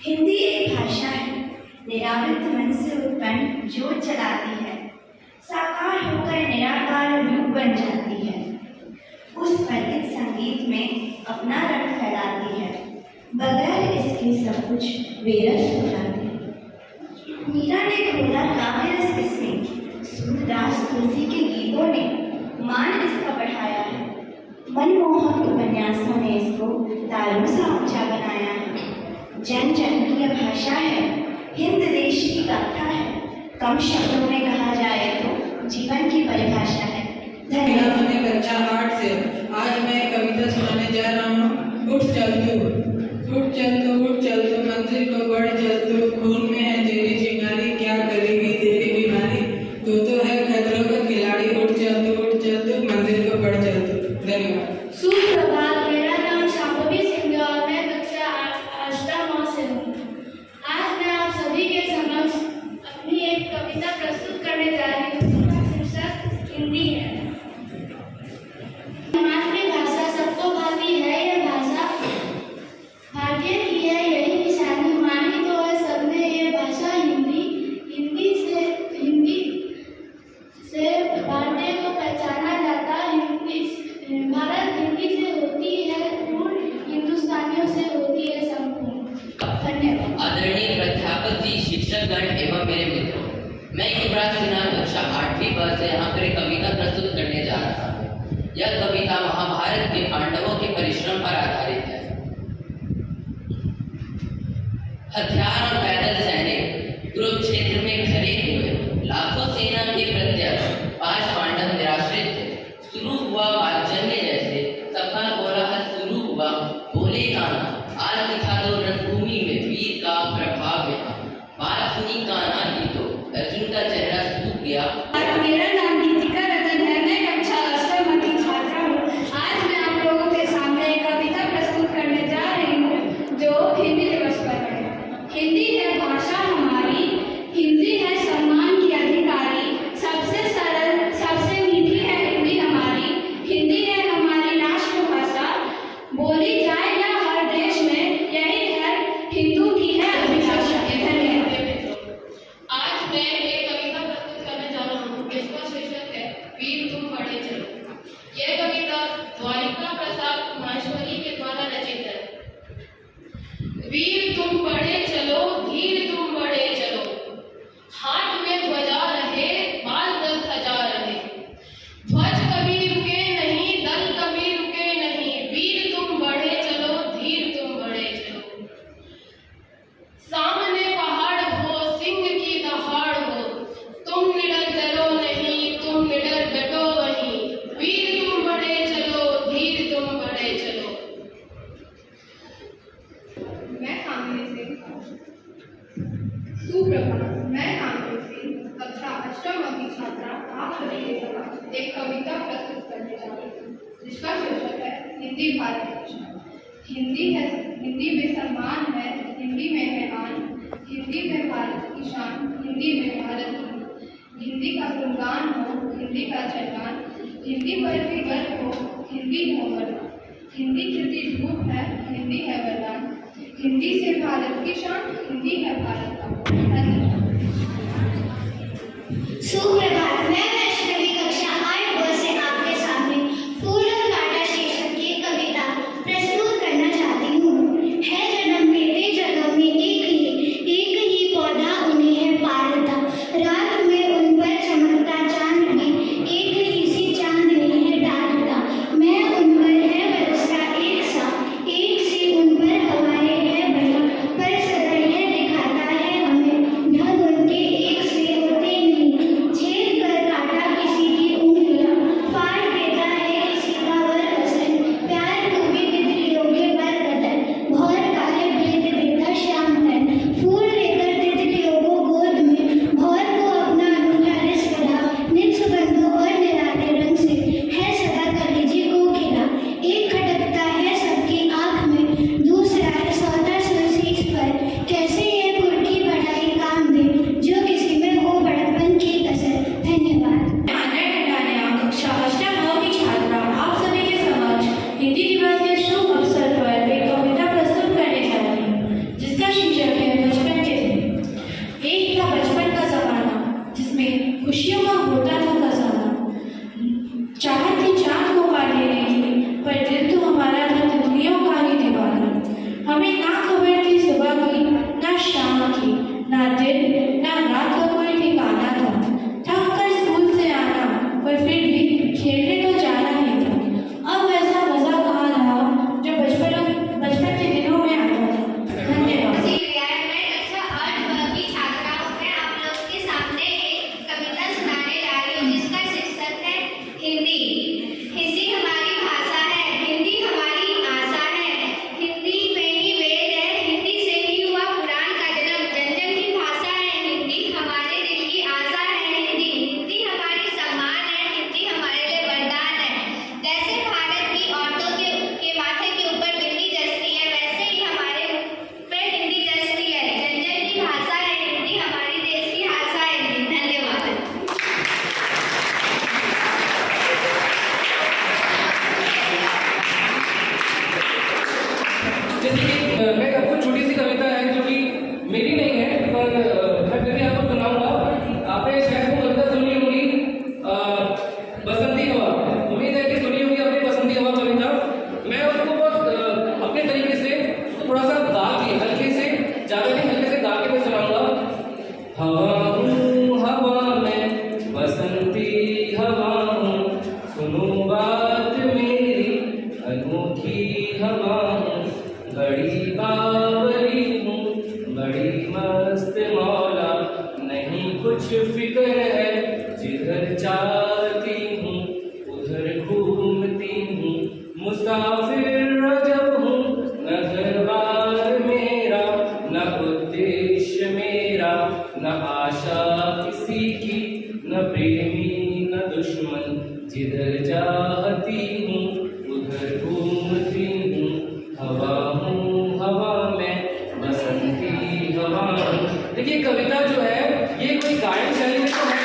हिंदी एक भाषा है, निरावृत मन से उत्पन्न ज्योत जलाती है, साकार होकर निराकार रूप बन जाती है, उस वर्णित संगीत में अपना रंग फैलाती है, बगैर इसके सब कुछ बेरस हो जाते हैं। मीरा ने खोला काव्य रस इसमें, सूरदास तुलसी के गीतों ने मान इसका बढ़ाया है, मनमोहक उपन्यासों ने इसको तारों सा ऊंचा बनाया है। जन जन की यह भाषा है, हिंद देश की गाथा है, कम शब्दों में कहा जाए तो जीवन की परिभाषा है। धन्यवाद। मैंने कक्षा 8 से आज मैं कविता सुनाने जा रहा हूँ। उठ चल तू मंजिल को बढ़ चल तू, खून में है तेरी चिंगारी, क्या करेगी तेरी बीमारी, तू है खतरों का खिलाड़ी। उठ चल तू मंजिल को बढ़ चल तू। धन्यवाद। सुप्रभात, मेरा नाम शांभवी सिंह है और मैं कक्षा 8 से हूँ। आज मैं आप सभी के समक्ष अपनी एक कविता प्रस्तुत करने जा रही हूँ जिसका शीर्षक हिंदी है। मातृभाषा सबको भाती है, यह भाषा भाग्य की है, यही निशानी मानी तो है सबने ये भाषा हिंदी। हिंदी से भारतीय को पहचाना जाता, भारत हिंदी से होती है पूर्ण, हिंदुस्तानियों से होती है संपूर्ण। धन्यवाद। आदरणीय प्राध्यापक जी, शिक्षकगण एवं मेरे मित्रों, मैं युवराज सिन्हा कक्षा 8वीं ब से यहाँ पर एक कविता प्रस्तुत करने जा रहा हूँ। यह कविता महाभारत के पांडवों के परिश्रम पर आधारित है। हथियार और पैदल सैनिक कुरुक्षेत्र में खड़े हुए, लाखों सेना के प्रत्यक्ष 5 पांडव निराश्रित थे। शुरू हुआ पांचजन्य जैसे, सफल कोलाहल शुरू हुआ, बोले गाना आज दिखा दो रणभूमि में वीर का प्रभाव यहाँ। बात सुनी कान्हा की तो अर्जुन का चेहरा सूख गया। मेरा नाम गीतिका रतन है, मैं कक्षा 8 की छात्रा हूँ। आज मैं आप लोगों के सामने एक कविता प्रस्तुत करने जा रही हूँ जो हिंदी दिवस पर है। हिंदी है भाषा हमारी, हिंदी है सम्मान की अधिकारी, सबसे सरल सबसे मीठी है हिंदी हमारी। हिंदी है हमारी राष्ट्रभाषा, बोली जाए या हर देश में, यही हर हिंदू की है अभिलाषा। आज मैं एक कविता प्रस्तुत करने जा रहा हूँ जिसका शीर्षक है वीर तुम बढ़े चलो। यह कविता द्वारिका प्रसाद माहेश्वरी के द्वारा रचित है। वीर तुम बढ़े चलो, धीर तुम बढ़े चलो, हाथ में ध्वजा रहे, बाल दल सजा रहे, ध्वज कभी रुके नहीं, दल कभी रुके नहीं, वीर तुम बढ़े चलो, धीर तुम बढ़े चलो। सामने पहाड़ हो, सिंह की दहाड़ हो, तुम निडर डरो नहीं, तुम निडर डटो वहीं, वीर तुम बढ़े चलो, धीर तुम बढ़े चलो। मैं कामिनी सिंह, सुप्रभात, मैं कामिनी सिंह कक्षा 8 की छात्रा आप सभी के समक्ष एक कविता प्रस्तुत करने जा रही हूँ जिसका शीर्षक है हिंदी भारत की शान। हिंदी में सम्मान है, हिंदी में है आन, हिंदी में भारत की शान, हिंदी में भारत की, हिंदी का गुणगान हो, हिंदी का जयगान, हिंदी पर भी गर्व हो, हिंदी है वरदान, हिंदी खिलती धूप है, हिंदी है वरदान, हिंदी से भारत की शान, हिंदी है भारत का। धन्यवाद। सुप्रभात, मैं वैष्णवी कक्षा 8 से आपके सामने फूल और कांटा शीर्षक की कविता प्रस्तुत करना चाहती हूँ। है जन्म मेरे जन्म में एक ही पौधा उन्हें है पालता, रात में उन पर चमकता चांद भी एक ही सी चांदनी है डालता। मैं उन पर है बरसता एक सा, एक सी उन पर हवाएं है बही, पर सदा यह दिखाता है हमें ढंग उनके एक से होते नहीं। छेद ना दिन ना रात का कोई ठिकाना था। थक कर स्कूल से आना, पर फिर भी खेलने तो जाना ही था। अब वैसा मजा कहाँ रहा जो बचपन के दिनों में आता था। धन्यवाद। मैं अच्छा 8 वर्ग की छात्रा हूँ। मैं आप लोग के सामने एक कविता सुनाने जा रही हूँ जिसका शीर्षक है हिंदी। हिंदी हमारी भाषा है, हिंदी हमारी आशा है, हिंदी में ही वेद है, हिंदी से ही हुआ पुराण का जन्म। जन जन की भाषा है हिंदी, हमारे दिल की आशा है हिंदी। हिंदी हमारी सम्मान है, हिंदी हमारे लिए वरदान है। जैसे भारत की औरतों के माथे के ऊपर बिंदी जचती है, वैसे ही हमारे पे हिंदी जचती है। जन जन की भाषा है हिंदी, हमारी देश की आशा है हिंदी। धन्यवाद। जैसे कि मैं आपको छोटी सी कविता है जो कि मेरी नहीं है, पर मैं फिर भी आपको सुनाऊंगा। आपने शायद वो कविता सुनी होगी, बसंती हवा। उम्मीद है कि सुनी होगी अपनी बसंती हवा कविता। मैं उसको बहुत अपने तरीके से उसको थोड़ा सा गा के, हल्के से, ज़्यादा नहीं, हल्के से गा के मैं सुनाऊंगा। हवा हूँ हवा में, बसंती हवा हूँ, सुनो बात मेरी, अनोखी हवा हूँ, बड़ी बावरी हूँ, बड़ी मस्त मौला, नहीं कुछ फिक्र है, जिधर चाहती हूँ उधर घूमती हूँ, मुसाफिर रजब हूँ, न घर बार मेरा, न उद्देश्य मेरा, न आशा किसी की, न प्रेमी न दुश्मन, जिधर चाहती हूँ उधर घूमती हूँ, हवा हूँ हवा में, बसंती हवा हूँ। देखिए कविता जो है ये कोई गायन शैली में तो है,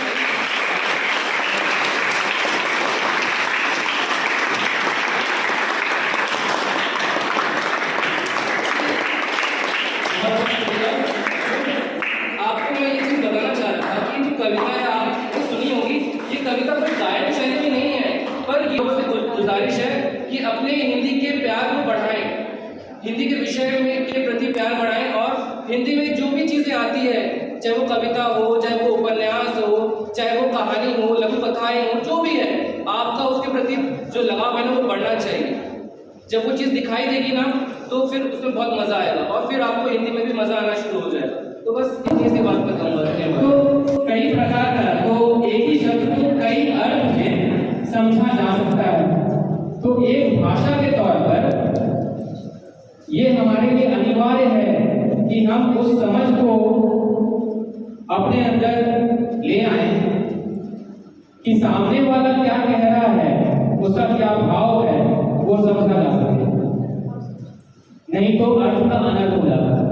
आपको मैं ये चीज बताना चाह रहा था कि जो कविता है आपने सुनी होगी, ये कविता कोई गायन शैली में नहीं है, पर ये गुजारिश है कि अपने हिंदी के प्यार को बढ़ाएं, हिंदी के विषय में के प्रति प्यार बढ़ाएं, और हिंदी में जो भी चीज़ें आती है, चाहे वो कविता हो, चाहे वो उपन्यास हो, चाहे वो कहानी हो, लघु कथाएं हो, जो भी है, आपका उसके प्रति जो लगाव है ना वो बढ़ना चाहिए। जब वो चीज़ दिखाई देगी ना तो फिर उसमें बहुत मज़ा आएगा, और फिर आपको हिंदी में भी मज़ा आना शुरू हो जाएगा। तो बस इतनी सी बात मैं कहूँगा। तो कई प्रकार का, तो एक ही शब्द को कई अर्थ में समझा जा सकता है। तो एक भाषा के तौर पर ये हमारे लिए अनिवार्य है कि हम उस समझ को अपने अंदर ले आए कि सामने वाला क्या कह रहा है, उसका क्या भाव है, वो समझा जा सके, नहीं तो अर्थ का अनर्थ हो जाता है।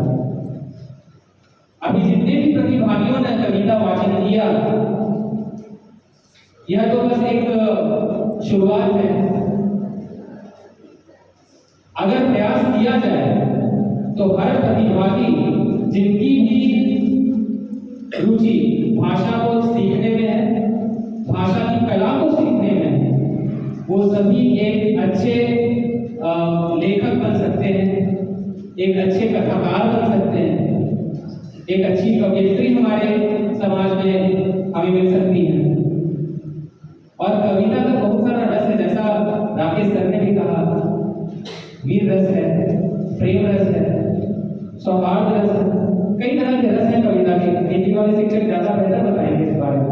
अभी जितने भी प्रतिभागियों ने कविता वाचन किया, यह तो बस एक शुरुआत है। अगर प्रयास किया जाए तो हर प्रतिभागी जिनकी भी रुचि भाषा को सीखने में है, भाषा की कला को सीखने में है, वो सभी एक अच्छे लेखक बन सकते हैं, एक अच्छे कथाकार बन सकते हैं, एक अच्छी कवियत्री हमारे समाज में हमें मिल सकती है। और कविता का बहुत सारा रस है, जैसा राकेश सर ने भी कहा, वीर रस है, प्रेम रस है, सौहार्द रस है, कई तरह के रस हैं कविता के। हिंदी वाले शिक्षक ज्यादा बेहतर बताएंगे इस बारे में।